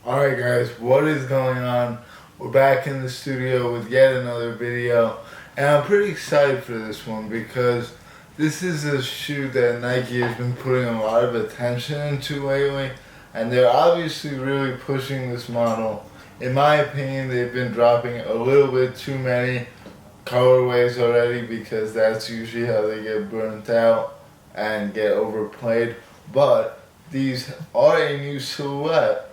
Alright guys, what is going on? We're back in the studio with yet another video, and I'm pretty excited for this one because this is a shoe that Nike has been putting a lot of attention into lately, and they're obviously really pushing this model. In my opinion, they've been dropping a little bit too many colorways already because that's usually how they get burnt out and get overplayed, but these are a new silhouette.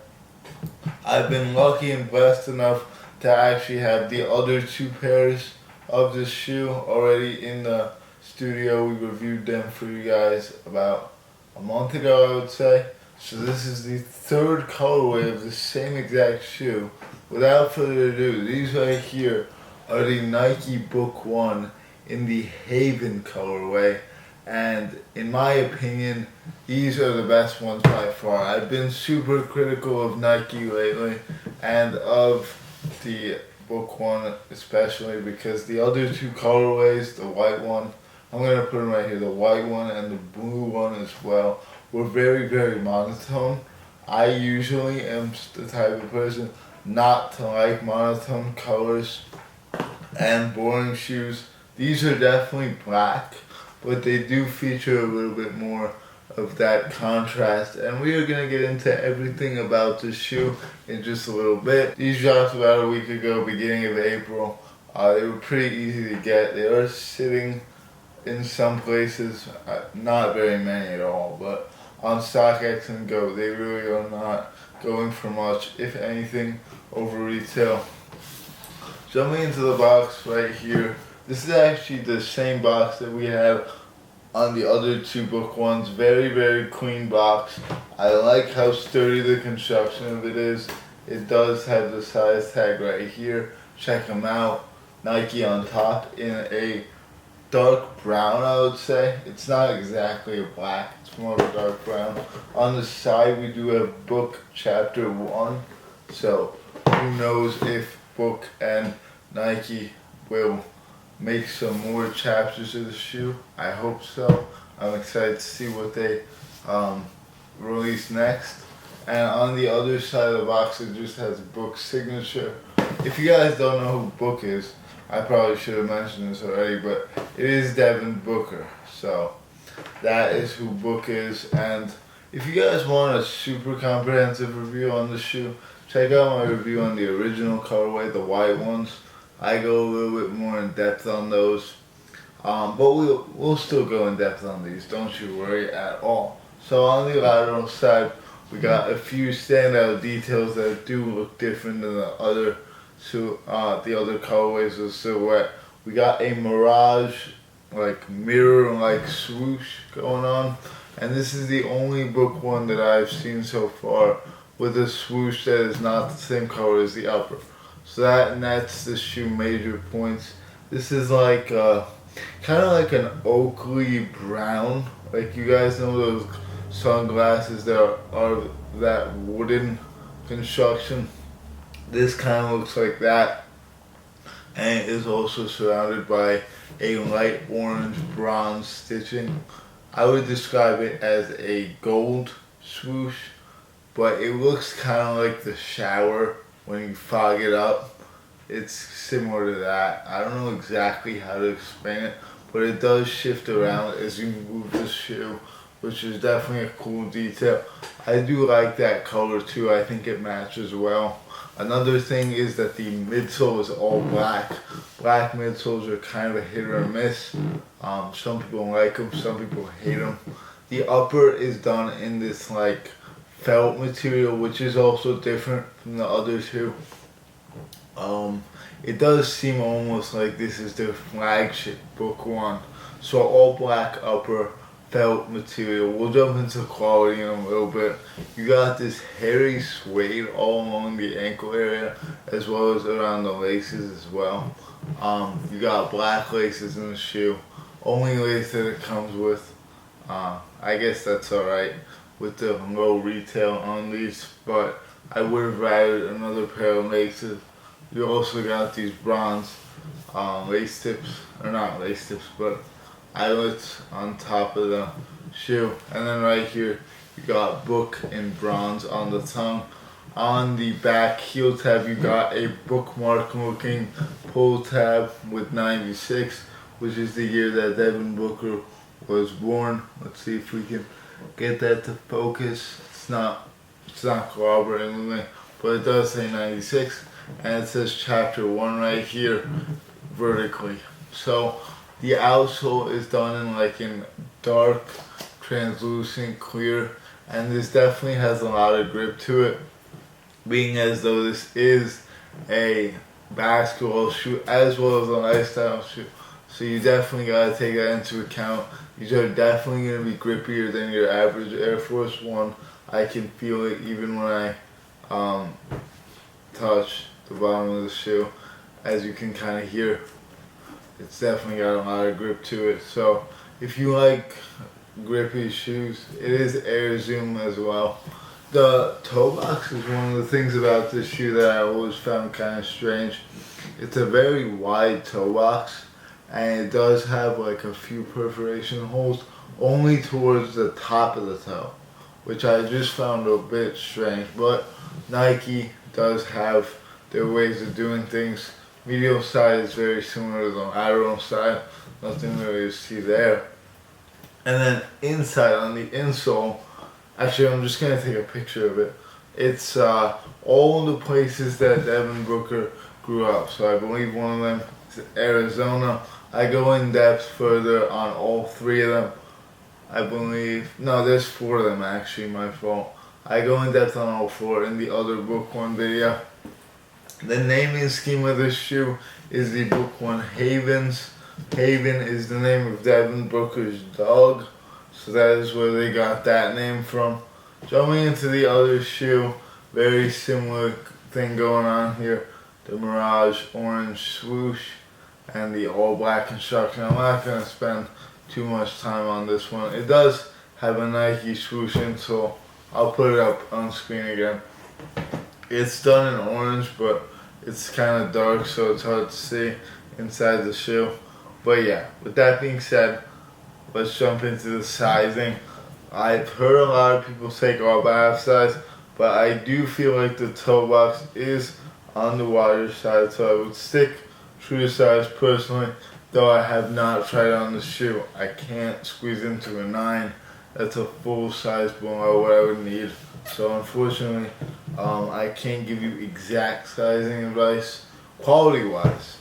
I've been lucky and blessed enough to actually have the other two pairs of this shoe already in the studio. We reviewed them for you guys about a month ago, I would say. So this is the third colorway of the same exact shoe. Without further ado, these right here are the Nike Book 1 in the Haven colorway. And in my opinion, these are the best ones by far. I've been super critical of Nike lately and of the Book 1 especially because the other two colorways, the white one, I'm going to put them right here, the white one and the blue one as well, were very, very monotone. I usually am the type of person not to like monotone colors and boring shoes. These are definitely black, but they do feature a little bit more of that contrast, and we are going to get into everything about this shoe in just a little bit. These dropped about a week ago, beginning of April. They were pretty easy to get. They are sitting in some places, not very many at all, but on StockX and Go, they really are not going for much, if anything, over retail. Jumping into the box right here, this is actually the same box that we have on the other two Book 1s. Very, very clean box. I like how sturdy the construction of it is. It does have the size tag right here. Check them out. Nike on top in a dark brown, I would say. It's not exactly a black, it's more of a dark brown. On the side we do have Book Chapter 1. So who knows if Book and Nike will make some more chapters of the shoe. I hope so. I'm excited to see what they release next. And on the other side of the box it just has Book's signature. If you guys don't know who Book is, I probably should have mentioned this already, but it is Devin Booker. So that is who Book is. And if you guys want a super comprehensive review on the shoe, check out my review on the original colorway, the white ones. I go a little bit more in depth on those, but we'll still go in depth on these, don't you worry at all. So on the lateral side, we got a few standout details that do look different than the other colorways of the silhouette. We got a Mirage, like mirror-like swoosh going on, and this is the only Book 1 that I've seen so far with a swoosh that is not the same color as the upper. So that nets the shoe major points. This is like kind of like an Oakley brown. Like you guys know those sunglasses that are that wooden construction. This kind of looks like that, and it is also surrounded by a light orange bronze stitching. I would describe it as a gold swoosh, but it looks kind of like the shower when you fog it up. It's similar to that. I don't know exactly how to explain it, but it does shift around as you move the shoe, which is definitely a cool detail. I do like that color too. I think it matches well. Another thing is that the midsole is all black. Black midsoles are kind of a hit or miss. Some people like them, some people hate them. The upper is done in this like felt material, which is also different from the other two. It does seem almost like this is their flagship Book 1. So all black upper, felt material. We'll jump into quality in a little bit. You got this hairy suede all along the ankle area as well as around the laces as well. You got black laces in the shoe. Only lace that it comes with. I guess that's alright with the low retail on these, but I would have rather another pair of laces. You also got these bronze lace tips, or not lace tips, but eyelets on top of the shoe. And then right here, you got Book in bronze on the tongue. On the back heel tab, you got a bookmark looking pull tab with 96, which is the year that Devin Booker was born. Let's see if we can get that to focus. It's not cooperating with me, but it does say 96, and it says chapter 1 right here vertically. So the outsole is done in like in dark, translucent, clear, and this definitely has a lot of grip to it, being as though this is a basketball shoe as well as a lifestyle shoe. So you definitely gotta take that into account. These are definitely gonna be grippier than your average Air Force One. I can feel it even when I touch the bottom of the shoe. As you can kind of hear, it's definitely got a lot of grip to it. So if you like grippy shoes, it is Air Zoom as well. The toe box is one of the things about this shoe that I always found kind of strange. It's a very wide toe box, and it does have like a few perforation holes only towards the top of the toe, which I just found a bit strange. But Nike does have their ways of doing things. Medial side is very similar to the lateral side. Nothing really to see there. And then inside, on the insole, actually I'm just going to take a picture of it. It's all the places that Devin Booker grew up. So I believe one of them is Arizona. I go in depth further on all 3 of them. I believe, no, there's 4 of them actually, my fault. I go in depth on all 4 in the other Book One video. The naming scheme of this shoe is the Book One Havens. Haven is the name of Devin Booker's dog, so that is where they got that name from. Jumping into the other shoe, very similar thing going on here. The Mirage Orange swoosh and the all black construction. I'm not going to spend too much time on this one. It does have a Nike swoosh insole. I'll put it up on screen again. It's done in orange, but it's kind of dark, so it's hard to see inside the shoe. But yeah, with that being said, let's jump into the sizing. I've heard a lot of people say go up half size, but I do feel like the toe box is on the wider side, so I would stick true to size personally, though I have not tried on the shoe. I can't squeeze into a 9. That's a full size below what I would need. So unfortunately, I can't give you exact sizing advice. Quality wise,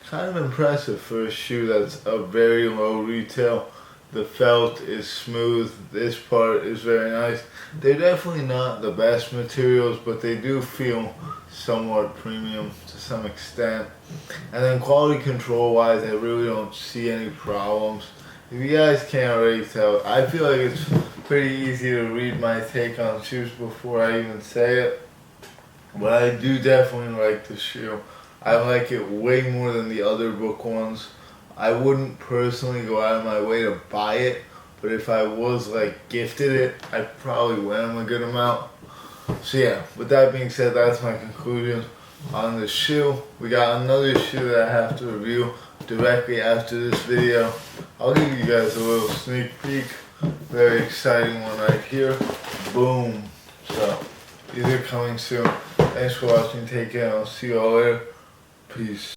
kind of impressive for a shoe that's a very low retail. The felt is smooth. This part is very nice. They're definitely not the best materials, but they do feel somewhat premium to some extent. And then quality control wise, I really don't see any problems. If you guys can't already tell, I feel like it's pretty easy to read my take on shoes before I even say it. But I do definitely like the shoe. I like it way more than the other Book Ones. I wouldn't personally go out of my way to buy it, but if I was like gifted it, I'd probably wear them a good amount. So yeah, with that being said, that's my conclusion on the shoe. We got another shoe that I have to review directly after this video. I'll give you guys a little sneak peek. Very exciting one right here. Boom. So these are coming soon. Thanks for watching. Take care. I'll see you all later. Peace.